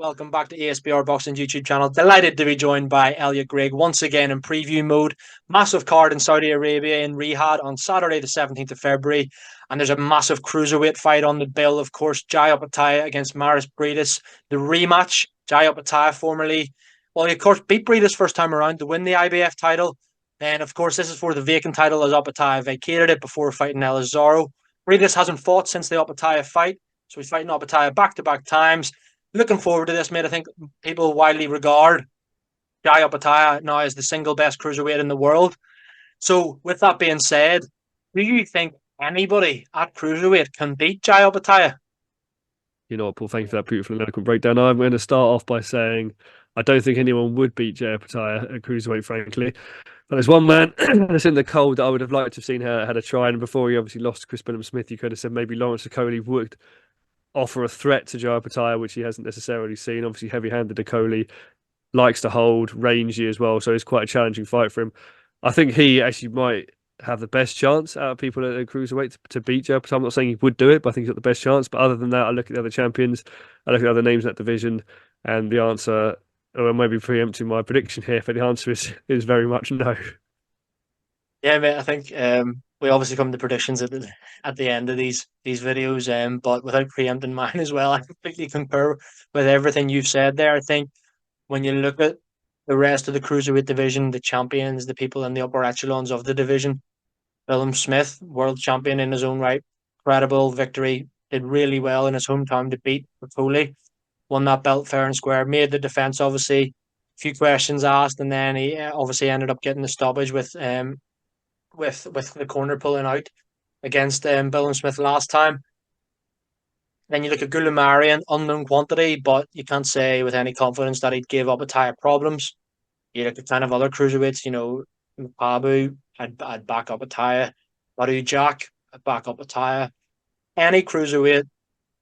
Welcome back to ASBR Boxing YouTube channel. Delighted to be joined by Elliott Greg once again in preview mode. Massive card in Saudi Arabia in Riyadh on Saturday the 17th of February. And there's a massive cruiserweight fight on the bill. Of course, Jai Opetaia against Mairis Briedis. The rematch. Jai Opetaia formerly, well, he of course beat Briedis first time around to win the IBF title. And of course, this is for the vacant title as Opetaia vacated it before fighting Elizaro. Briedis hasn't fought since the Opetaia fight. So he's fighting Opetaia back-to-back times. Looking forward to this, mate. I think people widely regard Jai Opetaia now as the single best cruiserweight in the world. So, with that being said, do you think anybody at cruiserweight can beat Jai Opetaia? You know what, Paul, thank you for that beautiful and eloquent breakdown. I'm going to start off by saying I don't think anyone would beat Jai Opetaia at cruiserweight, frankly. But there's one man that's in the cold that I would have liked to have seen had a try. And before he obviously lost to Chris Smith, you could have said maybe Lawrence Okoli would offer a threat to Jai Opetaia, which he hasn't necessarily seen. Obviously, heavy-handed Okoli, likes to hold, rangy as well, so it's quite a challenging fight for him. I think he actually might have the best chance out of people at cruiserweight to beat Jai Opetaia. I'm not saying he would do it, but I think he's got the best chance. But other than that, I look at the other champions, I look at other names in that division, and the answer, or maybe preempting my prediction here, but the answer is very much no. Yeah, mate. I think we obviously come to predictions at the end of these videos, but without preempting mine as well, I completely concur with everything you've said there. I think when you look at the rest of the cruiserweight division, the champions, the people in the upper echelons of the division, Willem Smith, world champion in his own right, credible victory, did really well in his hometown to beat Foley, won that belt fair and square, made the defense obviously. A few questions asked, and then he obviously ended up getting the stoppage with the corner pulling out against Willem Smith last time. Then you look at Goulamarian, unknown quantity, but you can't say with any confidence that he'd give Opetaia problems. You look at kind of other cruiserweights, Pabu, I'd back Opetaia. Badu Jack, I'd back Opetaia. Any cruiserweight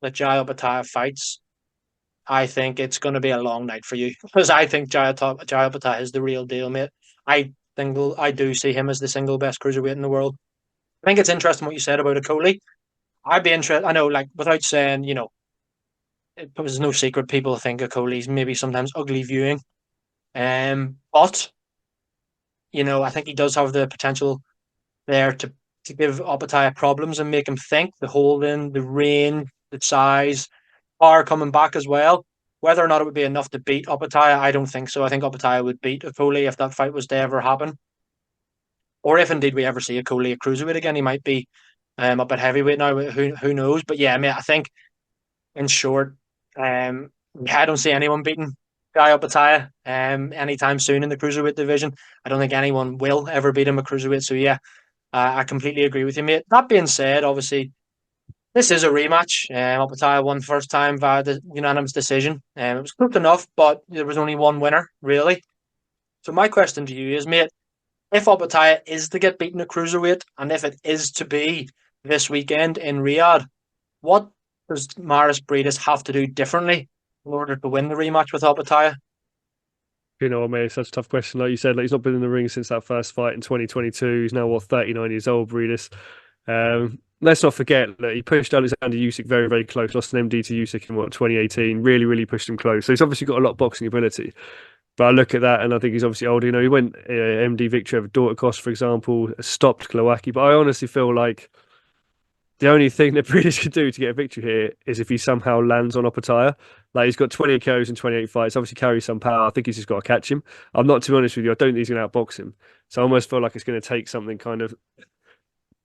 that Jai Opetaia fights, I think it's going to be a long night for you because I think Jai Opetaia is the real deal, mate. I do see him as the single best cruiserweight in the world. I think it's interesting what you said about Okoli. I'd be interested. I know, like, without saying, it was no secret. People think Okoli's maybe sometimes ugly viewing. But I think he does have the potential there to give Opetaia problems and make him think. The holding, the range, the size, power coming back as well. Whether or not it would be enough to beat Opetaia, I don't think so. I think Opetaia would beat Okoli if that fight was to ever happen. Or if indeed we ever see Okoli at cruiserweight again, he might be up at heavyweight now. Who knows? But yeah, I mean, I think in short, I don't see anyone beating Jai Opetaia anytime soon in the cruiserweight division. I don't think anyone will ever beat him at cruiserweight. So yeah, I completely agree with you, mate. That being said, obviously this is a rematch. Opetaia won first time via the unanimous decision. It was close enough, but there was only one winner, really. So my question to you is, mate, if Opetaia is to get beaten at cruiserweight, and if it is to be this weekend in Riyadh, what does Mairis Briedis have to do differently in order to win the rematch with Opetaia? You know, mate, it's such a tough question. Like you said, like he's not been in the ring since that first fight in 2022. He's now, 39 years old, Briedis. Let's not forget that he pushed Alexander Usyk very, very close. Lost an MD to Usyk in 2018. Really, really pushed him close. So he's obviously got a lot of boxing ability. But I look at that and I think he's obviously older. He went MD victory over Dorticos, for example, stopped Glowacki. But I honestly feel like the only thing that Briedis could do to get a victory here is if he somehow lands on Opetaia. Like he's got 20 KOs in 28 fights, obviously carries some power. I think he's just got to catch him. I'm not too honest with you. I don't think he's going to outbox him. So I almost feel like it's going to take something kind of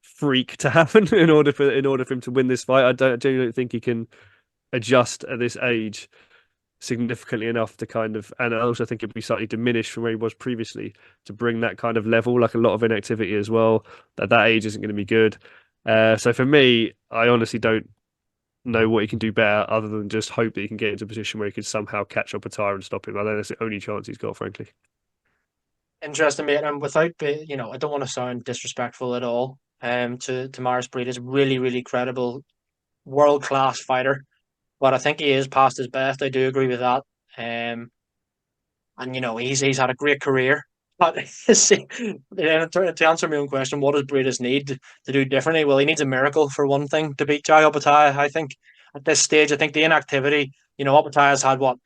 freak to happen in order for him to win this fight. I genuinely don't think he can adjust at this age significantly enough to kind of, and I also think it'd be slightly diminished from where he was previously to bring that kind of level, like a lot of inactivity as well. That age isn't going to be good. So for me, I honestly don't know what he can do better other than just hope that he can get into a position where he could somehow catch up Opetaia and stop him. I think that's the only chance he's got, frankly. Interesting, mate. And without, I don't want to sound disrespectful at all. To Mairis Briedis, really, really credible, world class fighter. But I think he is past his best. I do agree with that. And he's had a great career. But see, to answer my own question, what does Briedis need to do differently? Well, he needs a miracle for one thing to beat Jai Opetaia. I think at this stage, I think the inactivity. Opetaia's had what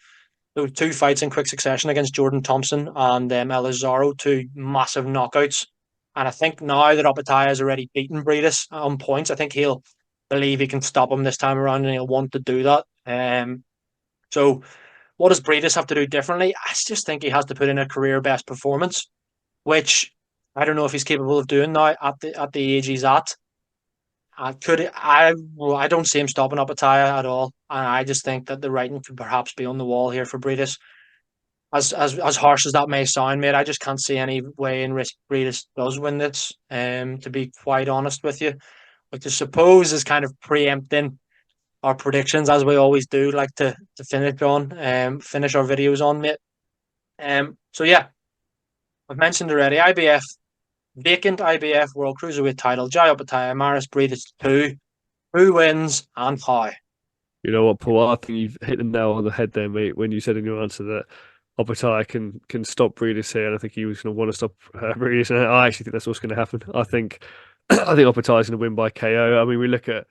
those two fights in quick succession against Jordan Thompson and Elizarro, two massive knockouts. And I think now that Opetaia has already beaten Briedis on points, I think he'll believe he can stop him this time around, and he'll want to do that. So what does Briedis have to do differently? I just think he has to put in a career best performance, which I don't know if he's capable of doing now at the age he's at. I don't see him stopping Opetaia at all, and I just think that the writing could perhaps be on the wall here for Briedis. As harsh as that may sound, mate, I just can't see any way in which Briedis does win this. To be quite honest with you, which I suppose is kind of preempting our predictions as we always do, like to finish our videos on, mate. So yeah, I've mentioned already IBF vacant IBF World Cruiserweight title. Jai Opetaia, Mairis Briedis 2. Who wins and how? You know what, Paul? I think you've hit the nail on the head there, mate, when you said in your answer that Opetaia can stop Briedis here, and I think he was going to want to stop Briedis, and I actually think that's what's going to happen. I think I think Opetaia's going to win by KO. I mean, we look at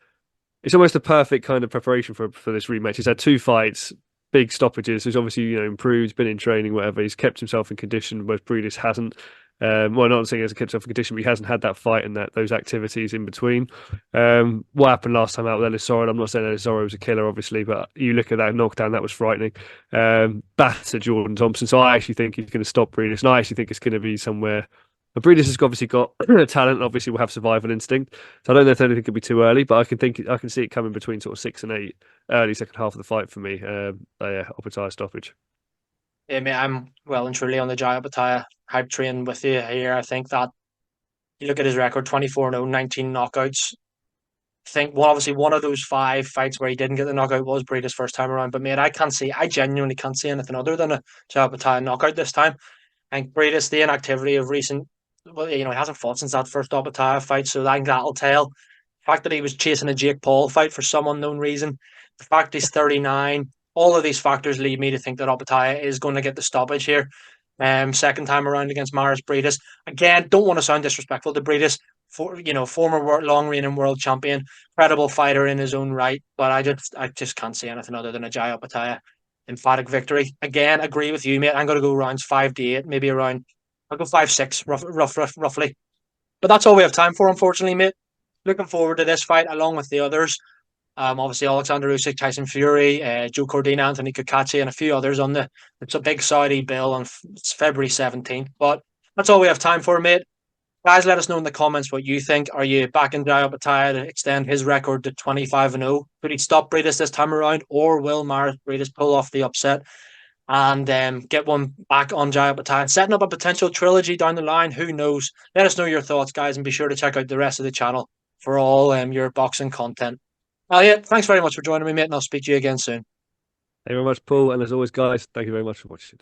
it's almost a perfect kind of preparation for this rematch. He's had two fights, big stoppages. He's obviously improved, been in training, whatever. He's kept himself in condition, whereas Briedis hasn't. Well, not saying he hasn't kept himself in condition, but he hasn't had that fight and those activities in between. What happened last time out with Elliott? I'm not saying Elliott was a killer, obviously, but you look at that knockdown, that was frightening. Batter Jordan Thompson. So I actually think he's going to stop Briedis, and I actually think it's going to be somewhere. But Briedis has obviously got talent. Obviously, will have survival instinct. So I don't know if anything could be too early, but I can see it coming between sort of 6 and 8, early second half of the fight for me. Yeah, Opetaia stoppage. Yeah, mate, I'm well and truly on the Jai Opetaia hype train with you here. I think that you look at his record 24-0, 19 knockouts. I think obviously one of those five fights where he didn't get the knockout was Briedis' first time around. But mate, I genuinely can't see anything other than a Jai Opetaia knockout this time. And Briedis, the inactivity of recent, well, he hasn't fought since that first Opetaia fight, so I think that'll tell. The fact that he was chasing a Jake Paul fight for some unknown reason, the fact he's 39, all of these factors lead me to think that Opetaia is going to get the stoppage here. Second time around against Mairis Briedis. Again, don't want to sound disrespectful to Briedis, former long reigning world champion, credible fighter in his own right, but I just can't see anything other than a Jai Opetaia emphatic victory. Again, agree with you, mate. I'm going to go rounds 5 to 8, maybe around. I'll go 5-6, roughly. But that's all we have time for, unfortunately, mate. Looking forward to this fight along with the others. Obviously, Alexander Usyk, Tyson Fury, Joe Cordina, Anthony Kokachi, and a few others on it's a big Saudi bill on February 17th. But that's all we have time for, mate. Guys, let us know in the comments what you think. Are you backing Jai Opetaia to extend his record to 25-0? Could he stop Briedis this time around, or will Mairis Briedis pull off the upset and get one back on Jai Opetaia, setting up a potential trilogy down the line? Who knows? Let us know your thoughts, guys, and be sure to check out the rest of the channel for all your boxing content. Elliott, thanks very much for joining me, mate, and I'll speak to you again soon. Thank you very much, Paul. And as always, guys, thank you very much for watching.